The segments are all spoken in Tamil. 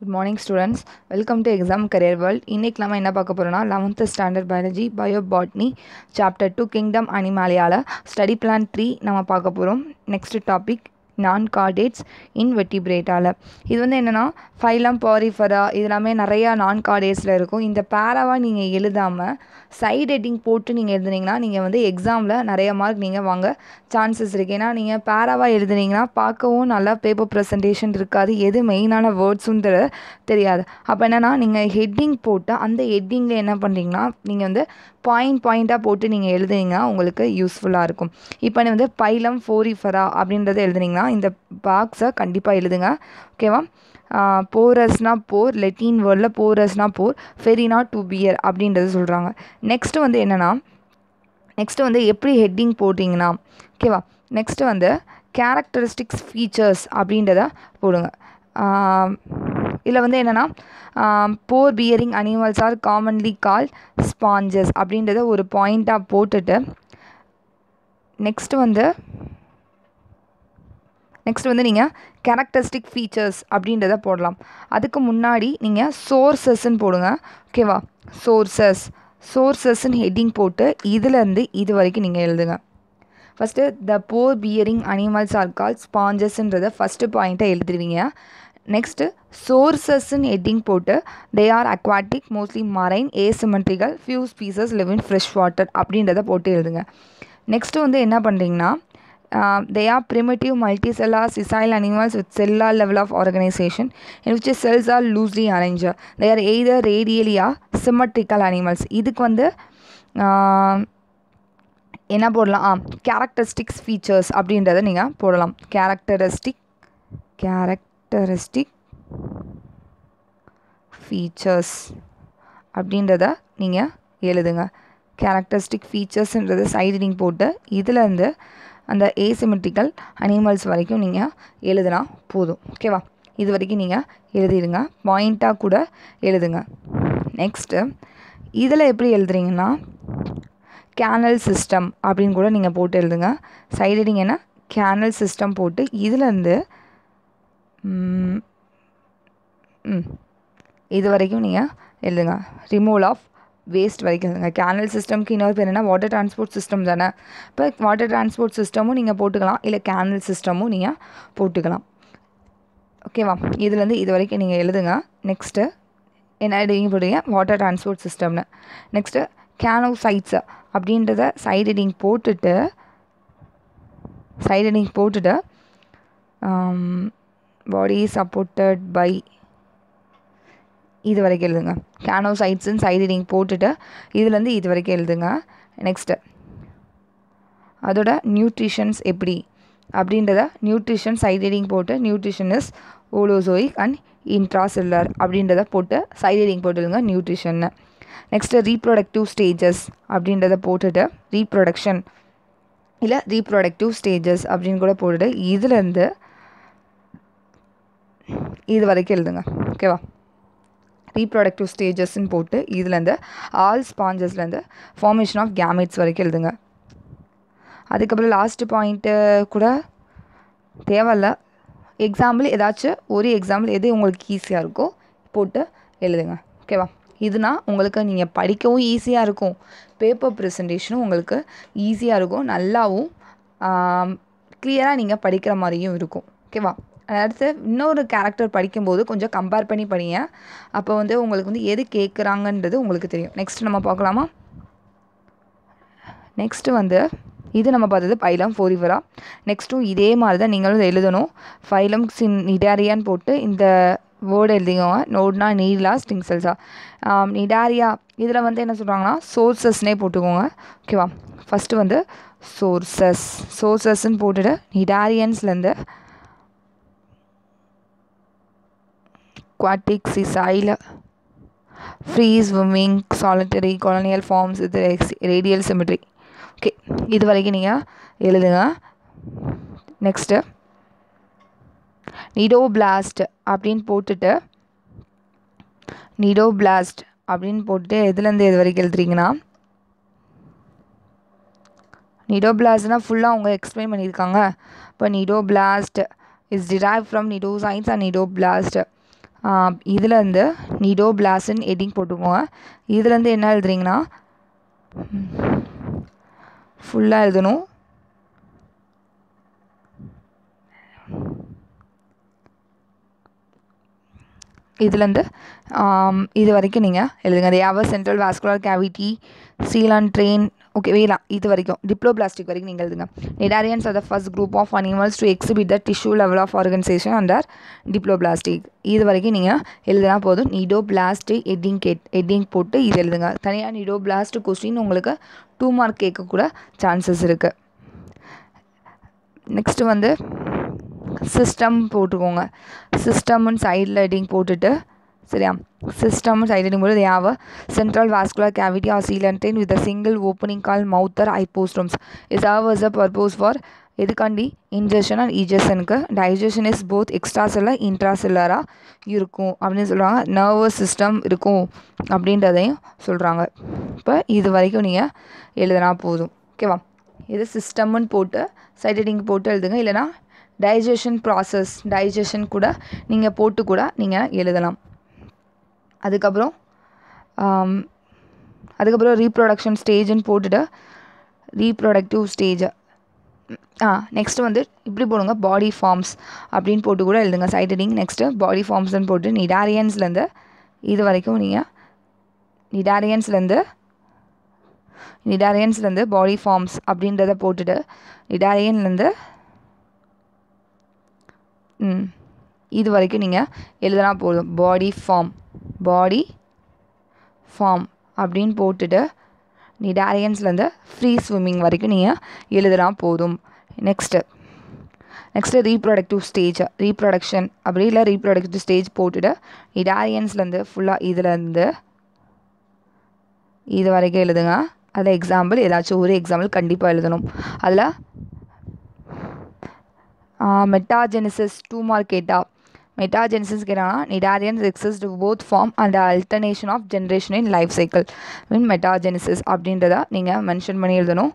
Good morning students. Welcome to Exam Career World. இன்னைக்கு நம்ம என்ன பார்க்க போறோம்னா 11th standard biology biobotany chapter 2 kingdom animaliaல study plan 3 நம்ம பார்க்க போறோம். Next topic non-chordates invertebrataல இது வந்து என்னன்னா phylum porifera இதெல்லாமே நிறைய non-chordatesல இருக்கும். இந்த பேராவா நீங்கள் எழுதாமல் சைட் ஹெட்டிங் போட்டு நீங்கள் எழுதுனீங்கன்னா நீங்கள் வந்து எக்ஸாமில் நிறைய மார்க் நீங்கள் வாங்க சான்சஸ் இருக்குது. ஏன்னா நீங்கள் பேராவாக எழுதுனீங்கன்னா பார்க்கவும் நல்லா பேப்பர் ப்ரெசன்டேஷன் இருக்காது, எது மெயினான வேர்ட்ஸுன்றது தெரியாது. அப்போ என்னென்னா நீங்கள் ஹெட்டிங் போட்டு அந்த ஹெட்டிங்கில் என்ன பண்ணுறீங்கன்னா நீங்கள் வந்து பாயிண்ட்டாக போட்டு நீங்கள் எழுதுனீங்கன்னா உங்களுக்கு யூஸ்ஃபுல்லாக இருக்கும். இப்போ நீ வந்து பைலம் ஃபோரிஃபரா அப்படின்றத எழுதுனீங்கன்னா இந்த பாக்ஸை கண்டிப்பாக எழுதுங்க. ஓகேவா? போரஸ்னா போர், லெட்டின் வேர்டில் போரஸ்னா போர், ஃபெரினா டு பியர் அப்படின்றது சொல்கிறாங்க. நெக்ஸ்ட்டு வந்து என்னென்னா நெக்ஸ்ட்டு வந்து எப்படி ஹெட்டிங் போட்டிங்கன்னா ஓகேவா, நெக்ஸ்ட்டு வந்து கேரக்டரிஸ்டிக்ஸ் ஃபீச்சர்ஸ் அப்படின்றத போடுங்க. இதில் வந்து என்னென்னா pore bearing animals are commonly called sponges அப்படின்றத ஒரு பாயிண்ட்டாக போட்டுட்டு நெக்ஸ்ட்டு வந்து நீங்கள் கேரக்டரிஸ்டிக் ஃபீச்சர்ஸ் அப்படின்றத போடலாம். அதுக்கு முன்னாடி நீங்கள் சோர்சஸ்ன்னு போடுங்க. ஓகேவா? சோர்சஸ்ன்னு ஹெட்டிங் போட்டு இதுலேருந்து இது வரைக்கும் நீங்கள் எழுதுங்க. First the pore bearing animals are called ஸ்பாஞ்சஸ்ன்றதை ஃபஸ்ட்டு பாயிண்ட்டை எழுதுவீங்க. நெக்ஸ்ட்டு சோர்சஸ்ன்னு ஹெட்டிங் போட்டு they are aquatic mostly marine asymmetrical few species live in fresh water அப்படின்றத போட்டு எழுதுங்க. நெக்ஸ்ட்டு வந்து என்ன பண்ணுறீங்கன்னா they are primitive multicellular sessile animals with cellular level of organization in which cells are loosely arranged. They are either radially or symmetrical animals. இதுக்கு வந்து என்ன போடலாம்? கேரக்டரிஸ்டிக்ஸ் ஃபீச்சர்ஸ் அப்படின்றத நீங்கள் போடலாம். கேரக்டரிஸ்டிக் ஃபீச்சர்ஸ் அப்படின்றத நீங்கள் எழுதுங்க. கேரக்டரிஸ்டிக் ஃபீச்சர்ஸ்ன்றது சைடிங் போட்டு இதிலேருந்து அந்த ஏசிமெட்ரிக்கல் அனிமல்ஸ் வரைக்கும் நீங்கள் எழுதுனா போதும். ஓகேவா? இது வரைக்கும் நீங்கள் எழுதிடுங்க, பாயிண்ட்டாக கூட எழுதுங்க. நெக்ஸ்ட்டு இதில் எப்படி எழுதுறீங்கன்னா கேனல் சிஸ்டம் அப்படின்னு கூட நீங்கள் போட்டு எழுதுங்க. சைடிங் என்ன கேனல் சிஸ்டம் போட்டு இதிலேருந்து இது வரைக்கும் நீங்கள் எழுதுங்க. ரிமூவல் ஆஃப் வேஸ்ட் வரைக்கும் எழுதுங்க. கேனல் சிஸ்டம்க்கு இன்னொரு பேர் என்ன? வாட்டர் டிரான்ஸ்போர்ட் சிஸ்டம் தானே. இப்போ வாட்டர் டிரான்ஸ்போர்ட் சிஸ்டமும் நீங்கள் போட்டுக்கலாம், இல்லை கேனல் சிஸ்டமும் நீங்கள் போட்டுக்கலாம். ஓகேவா? இதுலேருந்து இது வரைக்கும் நீங்கள் எழுதுங்க. நெக்ஸ்ட்டு என்ன ஹெட்டிங் போடுறீங்க? வாட்டர் டிரான்ஸ்போர்ட் சிஸ்டம்னு. நெக்ஸ்ட்டு கேனோசைட்ஸ் அப்படின்றத சைட் ஹெட்டிங் போட்டுட்டு பாடி சப்போர்ட்டட் பை இது வரைக்கும் எழுதுங்க. கேனோசைட்ஸுன்னு சைட் ஹெட்டிங் போட்டுட்டு இதுலேருந்து இது வரைக்கும் எழுதுங்க. நெக்ஸ்ட்டு அதோட நியூட்ரிஷன்ஸ் எப்படி அப்படின்றத நியூட்ரிஷன் சைட் ஹெட்டிங் போட்டு nutrition is holozoic and intracellular அப்படின்றத போட்டு சைட் ஹெட்டிங் போட்டுடுங்க நியூட்ரிஷன்னு. நெக்ஸ்ட்டு ரீப்ரொடக்டிவ் ஸ்டேஜஸ் அப்படின்றத போட்டுட்டு ரீப்ரொடக்ஷன் இல்லை ரீப்ரொடக்டிவ் ஸ்டேஜஸ் அப்படின்னு கூட போட்டுட்டு இதுலேருந்து இது வரைக்கும் எழுதுங்க. ஓகேவா? ரீப்ரொடக்டிவ் ஸ்டேஜஸ்ன்னு போட்டு இதுலேருந்து ஆல் ஸ்பாஞ்சஸ்லேருந்து ஃபார்மேஷன் ஆஃப் கேமெட்ஸ் வரைக்கும் எழுதுங்க. அதுக்கப்புறம் லாஸ்ட்டு பாயிண்ட்டு கூட தேவையில்ல. எக்ஸாம்பிள் ஏதாச்சும் ஒரு எக்ஸாம்பிள் எது உங்களுக்கு ஈஸியாக இருக்கோ போட்டு எழுதுங்க. ஓகேவா? இதுனா உங்களுக்கு நீங்கள் படிக்கவும் ஈஸியாக இருக்கும், பேப்பர் ப்ரெசன்டேஷனும் உங்களுக்கு ஈஸியாக இருக்கும், நல்லாவும் கிளியராக நீங்கள் படிக்கிற மாதிரியும் இருக்கும். ஓகேவா? அடுத்து இன்னொரு கேரக்டர் படிக்கும்போது கொஞ்சம் கம்பேர் பண்ணி படிங்க. அப்போ வந்து உங்களுக்கு வந்து எது கேட்குறாங்கன்றது உங்களுக்கு தெரியும். நெக்ஸ்ட்டு நம்ம பார்க்கலாமா? நெக்ஸ்ட்டு வந்து இது நம்ம பார்த்தது பைலம் ஃபோரிஃபரா. நெக்ஸ்ட்டும் இதே மாதிரி தான் நீங்களும் எழுதணும். ஃபைலம் நிடாரியான்னு போட்டு இந்த வேர்டு எழுதிக்கோங்க. நோட்னா நீலா ஸ்டிங் செல்ஸா நிடாரியா இதில் வந்து என்ன சொல்கிறாங்கன்னா சோர்சஸ்னே போட்டுக்கோங்க. ஓகேவா? ஃபஸ்ட்டு வந்து சோர்சஸ்ன்னு போட்டுட்டு நிடாரியன்ஸ்லேருந்து aquatic, sessile, free swimming, solitary, colonial forms with radial symmetry. Okay, இது வரைக்கும் நீங்கள் எழுதுங்க. நெக்ஸ்ட்டு நிடோபிளாஸ்ட் அப்படின்னு போட்டுட்டு எதுலேருந்து இது வரைக்கும் எழுதுறீங்கன்னா நிடோபிளாஸ்ட்னால் ஃபுல்லாக அவங்க எக்ஸ்பிளைன் பண்ணியிருக்காங்க. இப்போ நிடோபிளாஸ்ட் is derived from nidocytes and nidoblast. இதுலேருந்து நிடோபிளாஸ்ட்னு ஹெட்டிங் போட்டுக்கோங்க. இதுலேருந்து என்ன எழுதுறீங்கன்னா ஃபுல்லாக எழுதணும். இதுலேருந்து இது வரைக்கும் நீங்கள் எழுதுங்க. They have a central vascular cavity, seal and train. Okay, வேலாம் இது வரைக்கும் டிப்ளோபிளாஸ்டிக் வரைக்கும் நீங்கள் எழுதுங்க. Cnidarians are the first group of animals to exhibit the tissue level of organisation under diploblastic. இது வரைக்கும் நீங்கள் எழுதுனா போதும். நிடோபிளாஸ்டிக் ஹெட்டிங் போட்டு இது எழுதுங்க. தனியாக நிடோபிளாஸ்ட் கொஸ்டின் உங்களுக்கு 2 மார்க் கேட்க கூட சான்சஸ் இருக்குது. நெக்ஸ்ட்டு வந்து சிஸ்டம் போட்டுக்கோங்க. சிஸ்டம்னு சைடில் ஹெட்டிங் போட்டுட்டு, சரியா, சிஸ்டம்னு சைடு ஹெட்டிங் போட்டு, they have a central vascular cavity or coelenterine with a single opening called mouth or hypostomes. It serves as a purpose for எதுக்காண்டி இன்ஜெக்ஷன் அண்ட் ஈஜெக்ஷனுக்கு. டைஜஷன் இஸ் போத் எக்ஸ்ட்ராசெல்லர் இன்ட்ராசெல்லராக இருக்கும் அப்படின்னு சொல்கிறாங்க. நர்வஸ் சிஸ்டம் இருக்கும் அப்படின்றதையும் சொல்கிறாங்க. இப்போ இது வரைக்கும் நீங்கள் எழுதுனா போதும். ஓகேவா, இது சிஸ்டம்னு போட்டு சைட் ஹெட்டிங் போட்டு எழுதுங்க. இல்லைனா டைஜஷன் ப்ராசஸ், டைஜஷன் கூட நீங்கள் போட்டு கூட நீங்கள் எழுதலாம். அதுக்கப்புறம் ரீப்ரொடக்ஷன் ஸ்டேஜ்னு போட்டுட்டு ரீப்ரொடக்டிவ் ஸ்டேஜ். நெக்ஸ்ட்டு வந்து இப்படி போடுங்க, பாடி ஃபார்ம்ஸ் அப்படின்னு போட்டு கூட எழுதுங்க சைட் ஹெட்டிங். நெக்ஸ்ட்டு பாடி ஃபார்ம்ஸ்ன்னு போட்டு நிடாரியன்ஸ்லேருந்து இது வரைக்கும் நீங்கள் நிடாரியன்ஸ்லேருந்து பாடி ஃபார்ம்ஸ் அப்படின்றத போட்டுட்டு நிடாரியன்லேருந்து இது வரைக்கும் நீங்கள் எழுதுனா போதும். பாடி ஃபார்ம் அப்படின்னு போட்டுட்டு நிடாரியன்ஸ்லேருந்து ஃப்ரீ ஸ்விம்மிங் வரைக்கும் நீங்கள் எழுதுனா போதும். நெக்ஸ்ட்டு ரீப்ரொடக்டிவ் ஸ்டேஜ், ரீப்ரொடக்ஷன் அப்படி இல்லை ரீப்ரொடக்டிவ் ஸ்டேஜ் போட்டுட்டு நிடாரியன்ஸ்லேருந்து ஃபுல்லாக இதுலேருந்து இது வரைக்கும் எழுதுங்க. அதில் எக்ஸாம்பிள் ஏதாச்சும் ஒரு எக்ஸாம்பிள் கண்டிப்பாக எழுதணும். அதில் மெட்டாஜெனிசிஸ் 2 மார்க் கேட்டால் மெட்டாஜெனிசிஸ் கேட்டாங்கன்னா cnidarians exist both form and alternation of generation in life cycle mean metagenesis அப்படின்றத நீங்கள் மென்ஷன் பண்ணி எழுதணும்.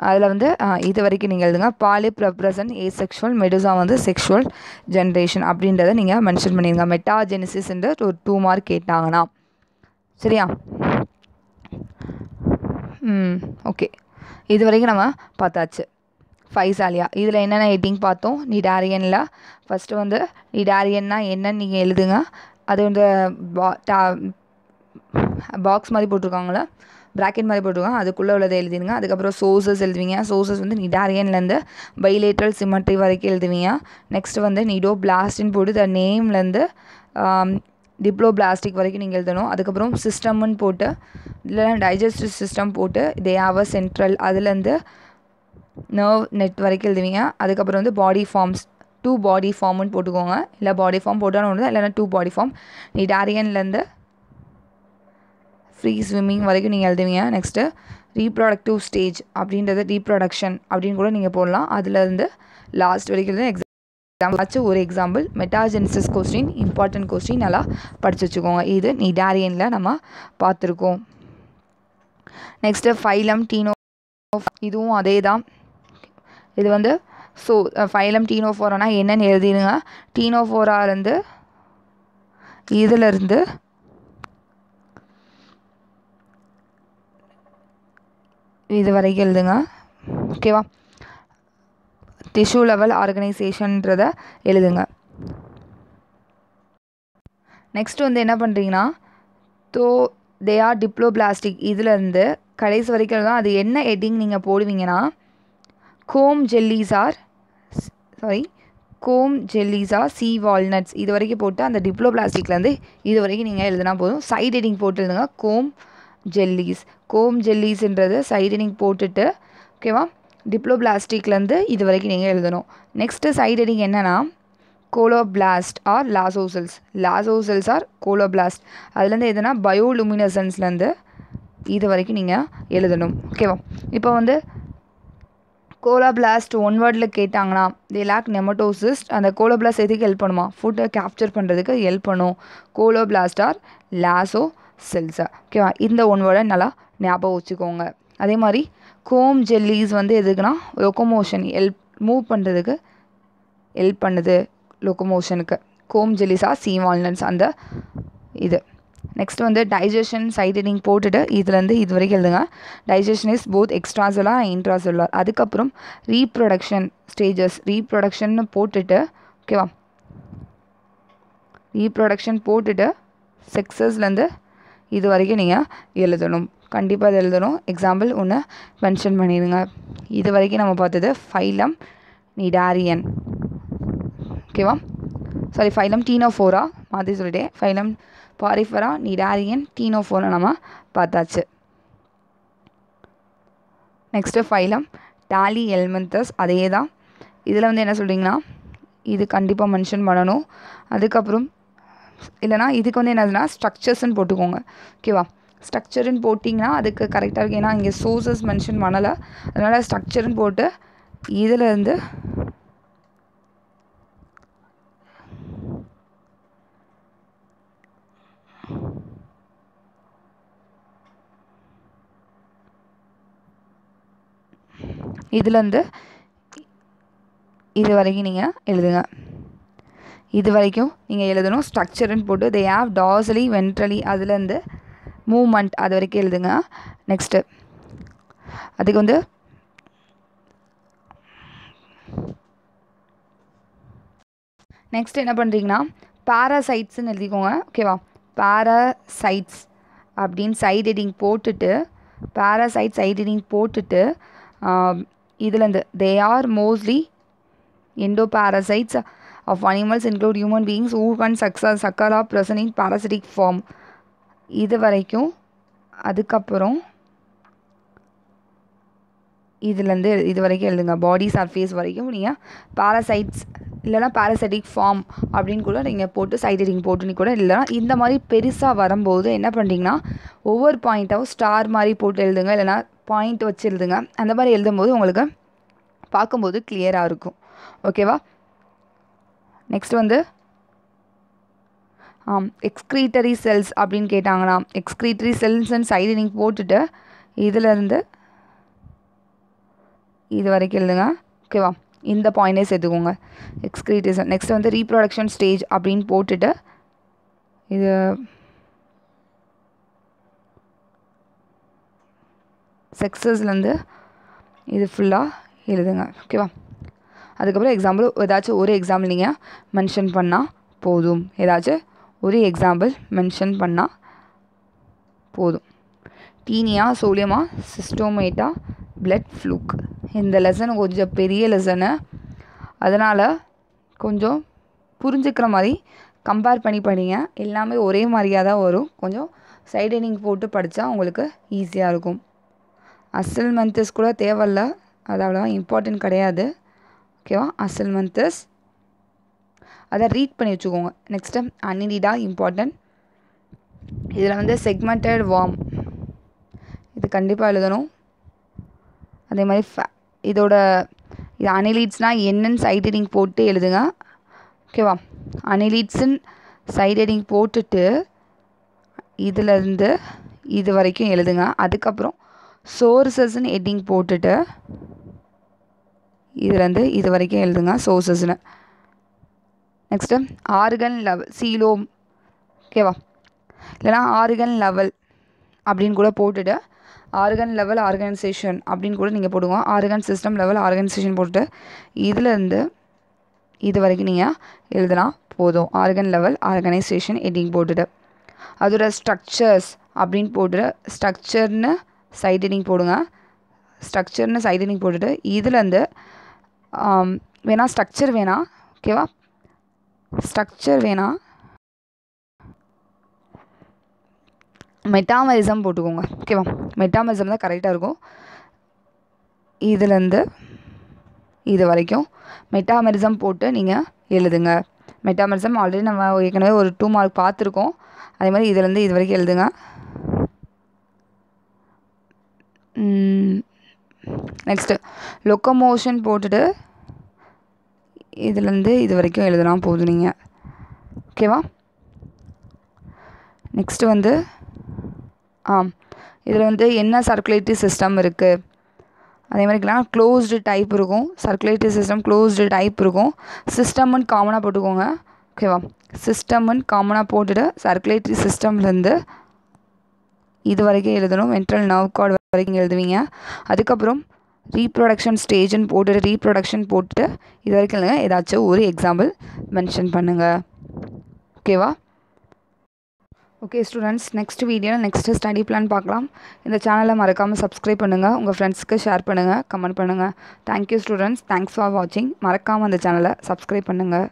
அதில் வந்து இது வரைக்கும் நீங்கள் எழுதுங்க. பாலிப் ரெப்ரசன்ட் ஏசெக்ஷுவல், மெடுசா வந்து செக்ஷுவல் ஜென்ரேஷன் அப்படின்றத நீங்கள் மென்ஷன் பண்ணிடுங்க. மெட்டாஜெனிசிஸ்ன்ற ஒரு 2 மார்க் கேட்டாங்கன்னா, சரியா. ஓகே, இது வரைக்கும் நம்ம பார்த்தாச்சு. ஃபைசாலியா இதில் என்னென்ன ஹெட்டிங் பார்த்தோம். நிடாரியனில் ஃபஸ்ட்டு வந்து நிடாரியன்னா என்னன்னு நீங்கள் எழுதுங்க. அது வந்து பாக்ஸ் மாதிரி போட்டிருக்காங்களே, ப்ராக்கெட் மாதிரி போட்டிருக்காங்க, அதுக்குள்ளே உள்ளதை எழுதிடுங்க. அதுக்கப்புறம் சோர்சஸ் எழுதுவீங்க. சோர்சஸ் வந்து நிடாரியன்லேருந்து பைலேட்ரல் சிமெட்ரி வரைக்கும் எழுதுவீங்க. நெக்ஸ்ட் வந்து நிடோபிளாஸ்ட்னு போட்டு த நேம்லேருந்து டிப்ளோபிளாஸ்டிக் வரைக்கும் நீங்கள் எழுதணும். அதுக்கப்புறம் சிஸ்டம்னு போட்டு இல்லைனா டைஜஸ்டிவ் சிஸ்டம் போட்டு தே ஹேவ் அ சென்ட்ரல் அதுலேருந்து நர்வ் நெட் வரைக்கும் எழுதுவீங்க. அதுக்கப்புறம் வந்து பாடி ஃபார்ம்ஸ் 2 பாடி ஃபார்ம்னு போட்டுக்கோங்க. இல்லை பாடி ஃபார்ம் போட்டாலும் ஒன்று, இல்லைனா 2 பாடி ஃபார்ம். நிடாரியன்லேருந்து ஃப்ரீ ஸ்விம்மிங் வரைக்கும் நீங்கள் எழுதுவீங்க. நெக்ஸ்ட்டு ரீப்ரொடக்டிவ் ஸ்டேஜ் அப்படின்றது ரீப்ரொடக்ஷன் அப்படின்னு கூட நீங்கள் போடலாம். அதுலேருந்து லாஸ்ட் வரைக்கும் எக்ஸாம்பிள் ஆச்சு. ஒரு எக்ஸாம்பிள் மெட்டாஜெனிசிஸ் கொஸ்டின், இம்பார்ட்டன்ட் கொஸ்டின், நல்லா படித்து வச்சுக்கோங்க. இது நிடாரியனில் நம்ம பார்த்துருக்கோம். நெக்ஸ்ட்டு ஃபைலம் டீனோ, இதுவும் அதே தான். இது வந்து ஃபைலம் டீனோஃபோரானா என்னென்னு எழுதிடுங்க. டீனோஃபோராலேருந்து இதிலேருந்து இது வரைக்கும் எழுதுங்க. ஓகேவா, டிஷ்யூ லெவல் ஆர்கனைசேஷன்றத எழுதுங்க. நெக்ஸ்ட் வந்து என்ன பண்ணுறீங்கன்னா, தே ஆர் டிப்ளோபிளாஸ்டிக் இதிலேருந்து கடைசி வரைக்கும் தான். அது என்ன ஹெட்டிங் நீங்கள் போடுவீங்கன்னா, கோம் ஜெல்லீஸா சி வால்நட்ஸ் இது வரைக்கும் போட்டு அந்த டிப்ளோபிளாஸ்டிக்லேருந்து இது வரைக்கும் நீங்கள் எழுதுனா போதும். சைட் ஹெட்டிங் போட்டு எழுதுங்க. கோம் ஜெல்லீஸ்ன்றது சைட் ஹெட்டிங் போட்டுட்டு, ஓகேவா, டிப்ளோபிளாஸ்டிக்லேருந்து இது வரைக்கும் நீங்கள் எழுதணும். நெக்ஸ்ட்டு சைட் ஹெட்டிங் என்னென்னா கோலோபிளாஸ்ட் ஆர் லாசோசெல்ஸ் ஆர் கோலோபிளாஸ்ட். அதுலேருந்து எதுனா பயோலுமினசன்ஸ்லேருந்து இது வரைக்கும் நீங்கள் எழுதணும். ஓகேவா, இப்போ வந்து கோலோபிளாஸ்ட் 1 வேர்டில் கேட்டாங்கன்னா தே லேக் நெமட்டோசிஸ். அந்த கோலோபிளாஸ்ட் எதுக்கு ஹெல்ப் பண்ணுமா? ஃபுட்டை கேப்சர் பண்ணுறதுக்கு ஹெல்ப் பண்ணும். கோலோபிளாஸ்ட் ஆர் லாசோ செல்ஸை. ஓகேவா, இந்த 1 வேர்டை நல்லா ஞாபகம் வச்சுக்கோங்க. அதே மாதிரி கோம் ஜெல்லீஸ் வந்து எதுக்குன்னா லொக்கோமோஷன் மூவ் பண்ணுறதுக்கு ஹெல்ப் பண்ணுது, லொக்கோமோஷனுக்கு. கோம் ஜெலிஸா சி வால்நட்ஸ் அந்த இது. நெக்ஸ்ட் வந்து டைஜஷன் சைட் ஹெட்டிங் போட்டுட்டு இதுலேருந்து இது வரைக்கும் எழுதுங்க. Digestion is both extracellular intracellular. அதுக்கப்புறம் ரீப்ரொடக்ஷன் ஸ்டேஜஸ், ரீப்ரொடக்ஷன்னு போட்டுட்டு ஓகேவா, ரீப்ரொடக்ஷன் போட்டுட்டு செக்ஸஸ்லேருந்து இது வரைக்கும் நீங்கள் எழுதணும். கண்டிப்பாக இது எழுதணும். எக்ஸாம்பிள் ஒன்று மென்ஷன் பண்ணிடுங்க. இது வரைக்கும் நம்ம பார்த்தது ஃபைலம் நிடாரியன் ஓகேவா, சாரி ஃபைலம் டீனோஃபோரா மாதிரி சொல்லிட்டேன். ஃபைலம் பாரிஃபெரா, நிடாரியன், டீனோஃபோரா நம்ம பார்த்தாச்சு. நெக்ஸ்ட்டு ஃபைலம் டாலி எல்மெந்தஸ், அதே தான். இதில் வந்து என்ன சொல்கிறீங்கன்னா இது கண்டிப்பாக மென்ஷன் பண்ணணும். அதுக்கப்புறம் இல்லைனா இதுக்கு வந்து என்னதுன்னா ஸ்ட்ரக்சர்ஸ்ன்னு போட்டுக்கோங்க ஓகேவா. ஸ்ட்ரக்சருன்னு போட்டிங்கன்னா அதுக்கு கரெக்டாக இருக்குது. ஏன்னா இங்கே சோர்ஸஸ் மென்ஷன் பண்ணலை, அதனால் ஸ்ட்ரக்சருன்னு போட்டு இதிலேருந்து இதுலேருந்து இது வரைக்கும் நீங்கள் எழுதுங்க. இது வரைக்கும் நீங்கள் எழுதணும். ஸ்ட்ரக்சருன்னு போட்டு தே ஹேவ் டார்சலி வென்ட்ரலி அதுலேருந்து மூமெண்ட் அது வரைக்கும் எழுதுங்க. நெக்ஸ்ட்டு அதுக்கு வந்து நெக்ஸ்ட் என்ன பண்ணுறீங்கன்னா பாராசைட்ஸ்ன்னு எழுதிக்கோங்க ஓகேவா. பாராசைட்ஸ் அப்படின்னு சைட் ஹெட்டிங் போட்டுட்டு பாராசைட் சைட் ஹெட்டிங் போட்டுட்டு இதுலேருந்து they are mostly endoparasites of animals include human beings who can sucker are present in parasitic form. இது வரைக்கும். அதுக்கப்புறம் இதுலேருந்து இது வரைக்கும் எழுதுங்க. பாடி சர்ஃபேஸ் வரைக்கும் நீங்கள் பாராசைட்ஸ் இல்லைனா பாராசைட்டிக் ஃபார்ம் அப்படின்னு கூட நீங்கள் போட்டு சைட் ஹெட்டிங் போட்டுன்னு கூட இல்லைனா இந்த மாதிரி பெருசாக வரும்போது என்ன பண்ணுறீங்கன்னா ஒவ்வொரு பாயிண்ட்டாகவும் ஸ்டார் மாதிரி போட்டு எழுதுங்க, இல்லைனா பாயிண்ட் வச்சு எழுதுங்க. அந்த மாதிரி எழுதும்போது உங்களுக்கு பார்க்கும்போது கிளியராக இருக்கும் ஓகேவா. நெக்ஸ்ட் வந்து எக்ஸ்க்ரீட்டரி செல்ஸ் அப்படின்னு கேட்டாங்கன்னா எக்ஸ்க்ரீட்டரி செல்ஸ்ன்னு சைடு நீங்கள் போட்டுட்டு இதிலேருந்து இது வரைக்கும் எழுதுங்க ஓகேவா. இந்த பாயிண்டே சேர்த்துக்கோங்க எக்ஸ்க்ரீட்டரி செல். நெக்ஸ்ட் வந்து ரீப்ரொடக்ஷன் ஸ்டேஜ் அப்படின்னு போட்டுட்டு இது செக்ஸஸ்லேருந்து இது ஃபுல்லாக எழுதுங்க ஓகேவா. அதுக்கப்புறம் எக்ஸாம்பிள் ஏதாச்சும் ஒரு எக்ஸாம்பிள் நீங்கள் மென்ஷன் பண்ணால் போதும். ஏதாச்சும் ஒரு எக்ஸாம்பிள் மென்ஷன் பண்ணால் போதும். டீனியா, சோலியமா, சிஸ்டோமேட்டா, பிளட் ஃப்ளூக். இந்த லெசன் கொஞ்சம் பெரிய லெசனு, அதனால் கொஞ்சம் புரிஞ்சுக்கிற மாதிரி கம்பேர் பண்ணி படிங்க. எல்லாமே ஒரே மாதிரியாக தான் வரும். கொஞ்சம் சைட் ஹெட்டிங் போட்டு படித்தா உங்களுக்கு ஈஸியாக இருக்கும். அசைன்மெண்ட்ஸ் கூட தேவையில்ல, அது அவ்வளோவா இம்பார்ட்டன்ட் கிடையாது ஓகேவா. அசைன்மெண்ட்ஸ் அதை ரீட் பண்ணி வச்சுக்கோங்க. Next Annelida important. இதில் வந்து செக்மெண்டட் வார்ம் இது கண்டிப்பாக எழுதணும். அதே மாதிரி இதோட இது அனிலீட்ஸ்னால் என்னன்னு சைட் ஹெட்டிங் போட்டு எழுதுங்க ஓகேவா. அனிலீட்ஸுன்னு சைட் ஹெட்டிங் போட்டுட்டு இதிலேருந்து இது வரைக்கும் எழுதுங்க. அதுக்கப்புறம் சோர்ஸஸ்ன்னு ஹெட்டிங் போட்டுட்டு இதுலேருந்து இது வரைக்கும் எழுதுங்க சோர்ஸஸ்ன்னு. நெக்ஸ்ட்டு ஆர்கன் லெவல் சீலோம் ஓகேவா, இல்லைனா ஆர்கன் லெவல் அப்படின்னு கூட போட்டுட்டு ஆர்கன் லெவல் ஆர்கனைசேஷன் அப்படின்னு கூட நீங்கள் போடுங்க. ஆர்கன் சிஸ்டம் லெவல் ஆர்கனைசேஷன் போட்டுட்டு இதிலேருந்து இது வரைக்கும் நீங்கள் எழுதுனா போதும். ஆர்கன் லெவல் ஆர்கனைசேஷன் ஹெட்டிங் போட்டுட்டு அதோட ஸ்ட்ரக்சர்ஸ் அப்படின்னு போட்டுட்டு ஸ்ட்ரக்சர்னு சைட் ஹெட்டிங் போடுங்க. ஸ்ட்ரக்சர்னு சைட் ஹெட்டிங் போட்டுட்டு இதுலேருந்து வேணால் ஸ்ட்ரக்சர் வேணாம் ஓகேவா. ஸ்ட்ரக்சர் வேணாம் மெட்டாமரிசம் போட்டுக்கோங்க ஓகேவா. மெட்டாமரிசம் தான் கரெக்டாக இருக்கும். இதுலேருந்து இது வரைக்கும் மெட்டாமரிசம் போட்டு நீங்கள் எழுதுங்க. மெட்டாமரிசம் ஆல்ரெடி நம்ம ஏற்கனவே ஒரு 2 மார்க் பார்த்துருக்கோம். அதே மாதிரி இதுலேருந்து இது வரைக்கும் எழுதுங்க. நெக்ஸ்ட்டு லொக்கோமோஷன் போட்டுட்டு இதுலேருந்து இது வரைக்கும் எழுதுனா போதும் நீங்கள் ஓகேவா. நெக்ஸ்ட்டு வந்து இதில் வந்து என்ன சர்க்குலேட்டரி சிஸ்டம் இருக்குது, அதே மாதிரிலாம் க்ளோஸ்டு டைப் இருக்கும். சர்க்குலேட்டரி சிஸ்டம் க்ளோஸ்டு டைப் இருக்கும். சிஸ்டம்னு காமனாக போட்டுக்கோங்க ஓகேவா. சிஸ்டம்னு காமனாக போட்டுட்டு சர்க்குலேட்டரி சிஸ்டம்லேருந்து இது வரைக்கும் எழுதணும். வென்ட்ரல் நர்வ் கார்டு வரைக்கும் எழுதுவீங்க. அதுக்கப்புறம் ரீப்ரொடக்ஷன் ஸ்டேஜ்னு போட்டுட்டு ரீப்ரொடக்ஷன் போட்டுட்டு இது வரைக்கும் இல்லைங்க, ஏதாச்சும் ஒரு எக்ஸாம்பிள் மென்ஷன் பண்ணுங்கள். ஓகேவா. ஓகே ஸ்டூடெண்ட்ஸ், நெக்ஸ்ட் வீடியோவில் நெக்ஸ்ட்டு ஸ்டடி பிளான் பார்க்கலாம். இந்த சேனலை மறக்காமல் சப்ஸ்கிரைப் பண்ணுங்கள், உங்கள் ஃப்ரெண்ட்ஸ்க்கு ஷேர் பண்ணுங்கள், கமெண்ட் பண்ணுங்கள். தேங்க்யூ ஸ்டூடெண்ட்ஸ், தேங்க்ஸ் ஃபார் வாட்சிங். மறக்காமல் அந்த சேனலை சப்ஸ்கிரைப் பண்ணுங்கள்.